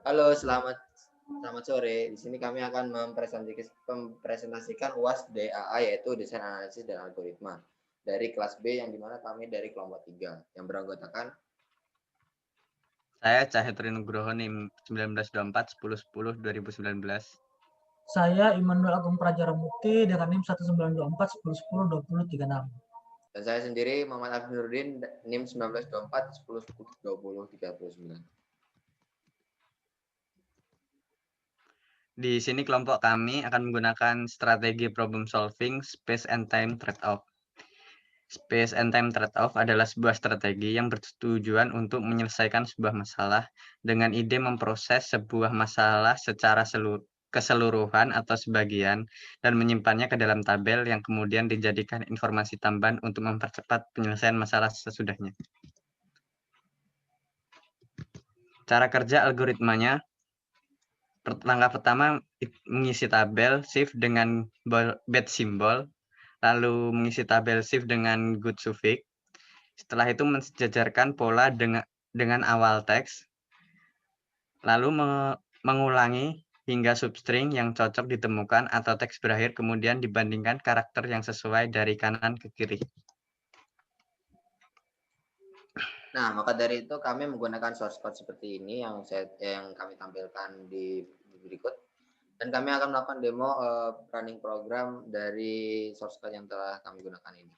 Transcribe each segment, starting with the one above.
Halo, selamat selamat sore. Di sini kami akan mempresentasikan UAS DAA yaitu Desain Analisis dan Algoritma dari kelas B yang dimana kami dari kelompok 3 yang beranggotakan Saya Cahyo Nugroho NIM 1924 1010 2019. Saya Immanuel Agung Prajaramukti dengan NIM 1924 1010 2036. dan saya sendiri Muhammad Afnuruddin NIM 1924 1010 2039. Di sini kelompok kami akan menggunakan strategi problem solving space and time trade-off. Space and time trade-off adalah sebuah strategi yang bertujuan untuk menyelesaikan sebuah masalah dengan ide memproses sebuah masalah secara keseluruhan atau sebagian dan menyimpannya ke dalam tabel yang kemudian dijadikan informasi tambahan untuk mempercepat penyelesaian masalah sesudahnya. Cara kerja algoritmanya, langkah pertama mengisi tabel shift dengan bad symbol, lalu mengisi tabel shift dengan good suffix. Setelah itu mensejajarkan pola dengan awal teks, lalu mengulangi hingga substring yang cocok ditemukan atau teks berakhir, kemudian dibandingkan karakter yang sesuai dari kanan ke kiri. Nah, maka dari itu kami menggunakan source code seperti ini yang kami tampilkan di berikut. Dan kami akan melakukan demo running program dari source code yang telah kami gunakan ini.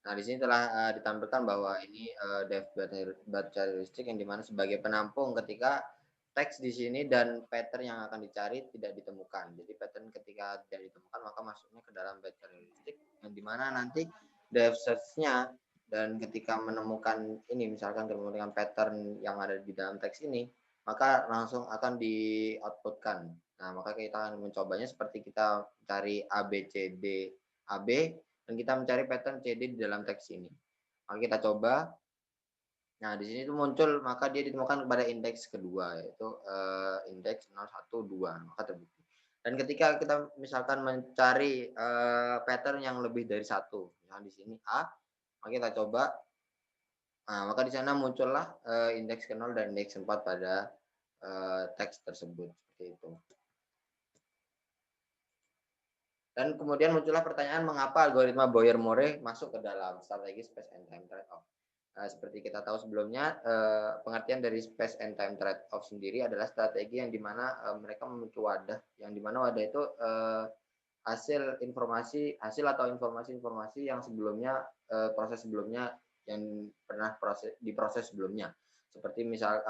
Nah, di sini telah ditampilkan bahwa ini def baca heuristik yang dimana sebagai penampung ketika teks di sini dan pattern yang akan dicari tidak ditemukan. Jadi pattern ketika tidak ditemukan maka masuknya ke dalam baca heuristik yang dimana nanti def search-nya dan ketika menemukan ini misalkan kemudian pattern yang ada di dalam teks ini maka langsung akan di outputkan. Nah, maka kita akan mencobanya seperti kita cari A B C D A B dan kita mencari pattern CD di dalam teks ini. Maka kita coba. Nah, di sini itu muncul maka dia ditemukan pada indeks kedua yaitu indeks 012 maka terbukti. Dan ketika kita misalkan mencari pattern yang lebih dari satu, misalnya di sini A, maka kita coba. Nah, maka di sana muncullah indeks ke-0 dan indeks 4 pada teks tersebut seperti itu. Dan kemudian muncullah pertanyaan mengapa algoritma Boyer-More masuk ke dalam strategi space and time trade-off. Seperti kita tahu sebelumnya, pengertian dari space and time trade-off sendiri adalah strategi yang dimana mereka memiliki wadah, yang dimana wadah itu hasil atau informasi-informasi yang sebelumnya proses sebelumnya yang pernah diproses sebelumnya. Seperti misal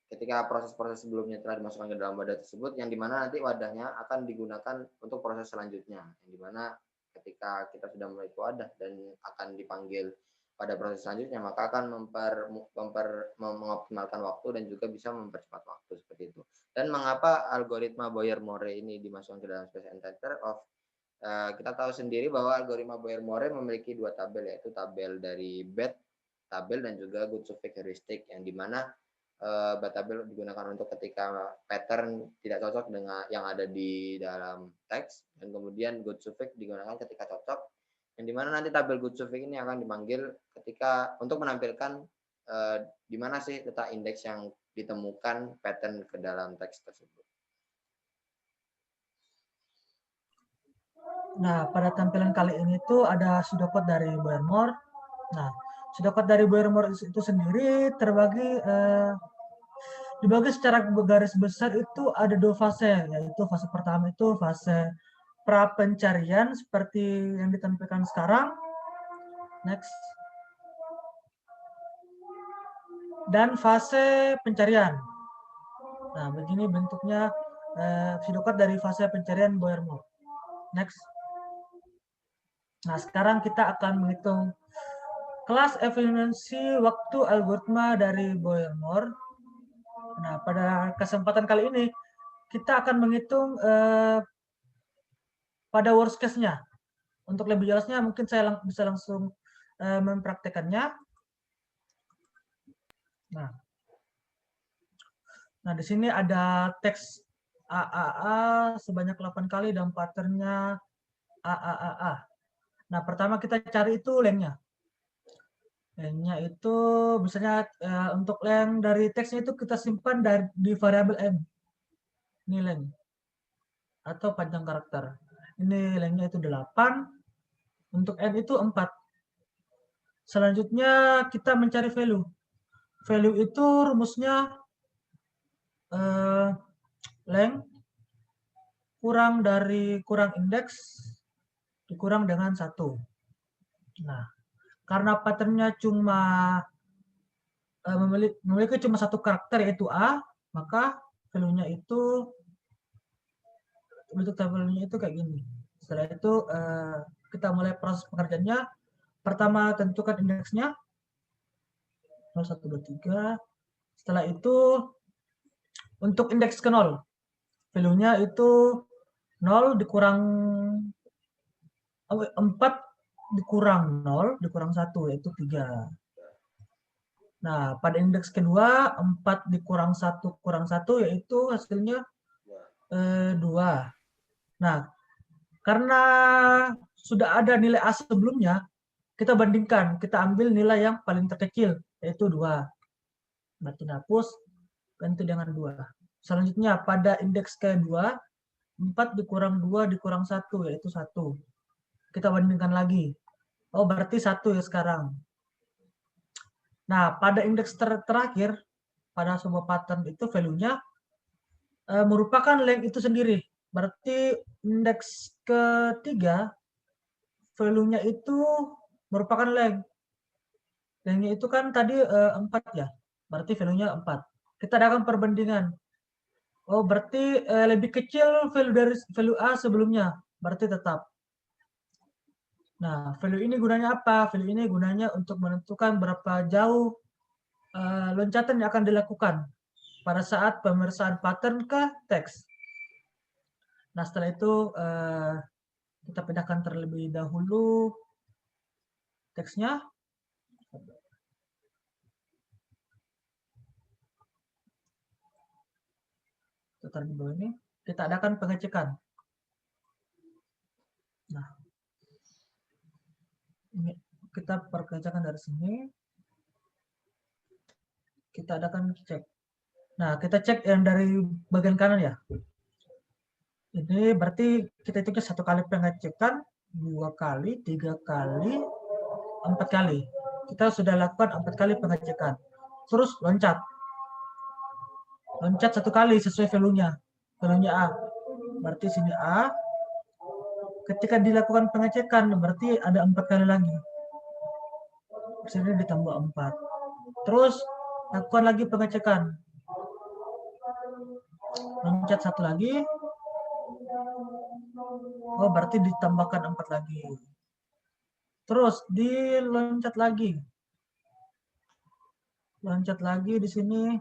ketika proses-proses sebelumnya telah dimasukkan ke dalam wadah tersebut, yang dimana nanti wadahnya akan digunakan untuk proses selanjutnya, yang dimana ketika kita sudah memiliki wadah dan akan dipanggil pada proses selanjutnya, maka akan mengoptimalkan waktu dan juga bisa mempercepat waktu seperti itu. Dan mengapa algoritma Boyer-More ini dimasukkan ke dalam space and time trade-off? Kita tahu sendiri bahwa algoritma Boyer-More memiliki dua tabel, yaitu tabel dari bad tabel dan juga good suffix heuristic, yang dimana bad tabel digunakan untuk ketika pattern tidak cocok dengan yang ada di dalam teks, dan kemudian good suffix digunakan ketika cocok, yang dimana nanti tabel good suffix ini akan dipanggil ketika untuk menampilkan di mana sih letak indeks yang ditemukan pattern ke dalam teks tersebut. Nah, pada tampilan kali ini tuh ada pseudocode dari Boyer-More. Nah, pseudocode dari Boyer-More itu sendiri dibagi secara garis besar itu ada dua fase, yaitu fase pertama itu fase pra pencarian seperti yang ditampilkan sekarang. Next. Dan fase pencarian. Nah, begini bentuknya pseudocode dari fase pencarian Boyer-More. Next. Nah, sekarang kita akan menghitung kelas efisiensi waktu algoritma dari Boyer-More. Nah, pada kesempatan kali ini kita akan menghitung pada worst case-nya. Untuk lebih jelasnya mungkin saya bisa langsung mempraktekannya. Nah, di sini ada teks AAA sebanyak 8 kali dan patternnya AAAA. Nah, pertama kita cari itu lengthnya. Lengthnya itu misalnya untuk length dari teksnya itu kita simpan di variabel n. Ini length atau panjang karakter. Ini lengthnya itu 8. Untuk n itu 4. Selanjutnya kita mencari value. Value itu rumusnya length kurang indeks dikurang dengan 1. Nah, karena patternnya cuma memiliki cuma satu karakter yaitu A, maka value-nya itu bentuk tabelnya itu kayak gini. Setelah itu kita mulai proses pengerjaannya. Pertama tentukan indeksnya 0, 1, 2, 3. Setelah itu untuk indeks ke 0, value-nya itu 0 dikurang 4 dikurang 0 dikurang 1 yaitu 3. Nah, pada indeks kedua 4 dikurang 1 kurang 1 yaitu hasilnya 2. Nah, karena sudah ada nilai A sebelumnya, kita bandingkan, kita ambil nilai yang paling terkecil yaitu 2. Berarti hapus, ganti dengan 2. Selanjutnya pada indeks kedua 4 dikurang 2 dikurang 1 yaitu 1. Kita bandingkan lagi. Oh, berarti 1 ya sekarang. Nah, pada indeks terakhir, pada sebuah pattern itu value-nya merupakan length itu sendiri. Berarti indeks ketiga, value-nya itu merupakan length. Length-nya itu kan tadi 4 ya. Berarti value-nya 4. Kita adakan perbandingan. Oh, berarti lebih kecil value dari value A sebelumnya. Berarti tetap. Nah, value ini gunanya apa? Value ini gunanya untuk menentukan berapa jauh loncatan yang akan dilakukan pada saat pemeriksaan pattern ke teks. Nah, setelah itu kita pindahkan terlebih dahulu teksnya. Kita taruh di bawah ini. Kita adakan pengecekan. Nah, ini kita perkerjakan dari sini. Kita adakan cek. Nah, kita cek yang dari bagian kanan ya. Ini berarti kita hitungnya 1 kali pengecekan, 2 kali, 3 kali, 4 kali. Kita sudah lakukan 4 kali pengecekan. Terus loncat. Loncat 1 kali sesuai value-nya. Value-nya A. Berarti sini A. Ketika dilakukan pengecekan, berarti ada 4 kali lagi. Sini ditambah 4. Terus lakukan lagi pengecekan. Loncat 1 lagi. Oh, berarti ditambahkan 4 lagi. Terus diloncat lagi. Loncat lagi di sini.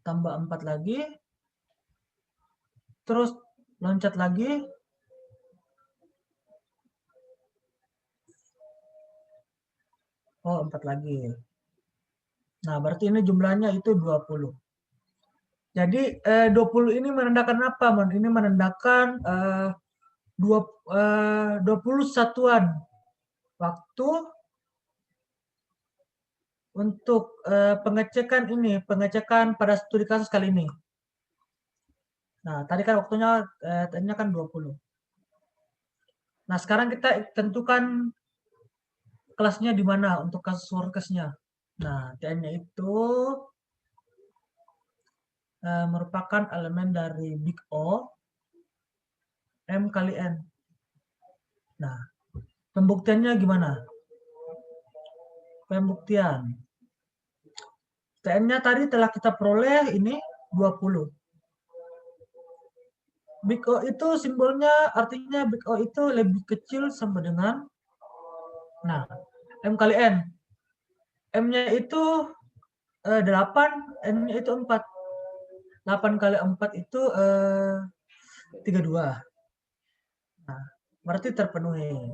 Tambah 4 lagi. Terus loncat lagi. Oh, 4 lagi. Nah, berarti ini jumlahnya itu 20. Jadi 20 ini menandakan apa? Ini menandakan 20 satuan waktu untuk pengecekan ini, pengecekan pada studi kasus kali ini. Nah, tadi kan waktunya tadinya kan 20. Nah, sekarang kita tentukan kelasnya di mana untuk kasus workers-nya. Nah, TN-nya itu merupakan elemen dari big O, M kali N. Nah, pembuktiannya gimana? Pembuktian. TN-nya tadi telah kita peroleh ini 20. Big O itu simbolnya artinya big O itu lebih kecil sama dengan, nah, M kali N. M-nya itu 8, N-nya itu 4. 8 kali 4 itu 32. Nah, berarti terpenuhi.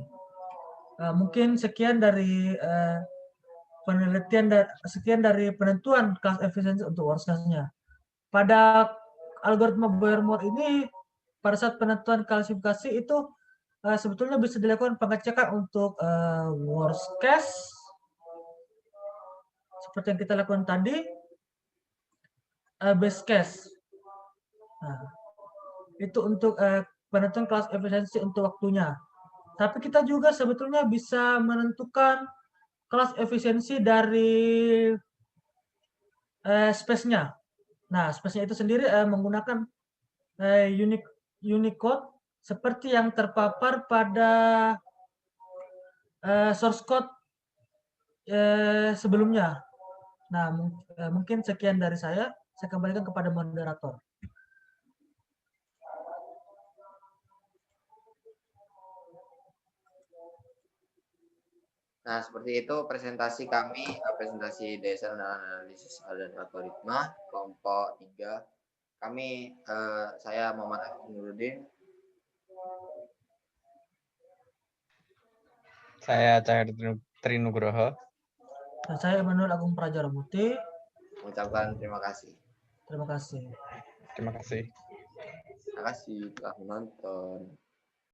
Mungkin sekian dari penelitian dan sekian dari penentuan kelas efisiensi untuk workers-nya. Pada algoritma Boyer-Moore ini, pada saat penentuan klasifikasi itu sebetulnya bisa dilakukan pengecekan untuk worst case seperti yang kita lakukan tadi, best case. Nah, itu untuk penentuan kelas efisiensi untuk waktunya. Tapi kita juga sebetulnya bisa menentukan kelas efisiensi dari space-nya. Nah, space-nya itu sendiri menggunakan Unicode seperti yang terpapar pada source code sebelumnya. Nah, mungkin sekian dari saya kembalikan kepada moderator. Nah, seperti itu presentasi kami, presentasi dasar dan analisis dan algoritma kelompok 3. Kami, saya Muhammad Arif Nuruddin. Saya Cahaya Trinugroho. Dan saya Emmanuel Agung Prajaramukti. Mengucapkan terima kasih. Terima kasih. Terima kasih. Terima kasih telah menonton.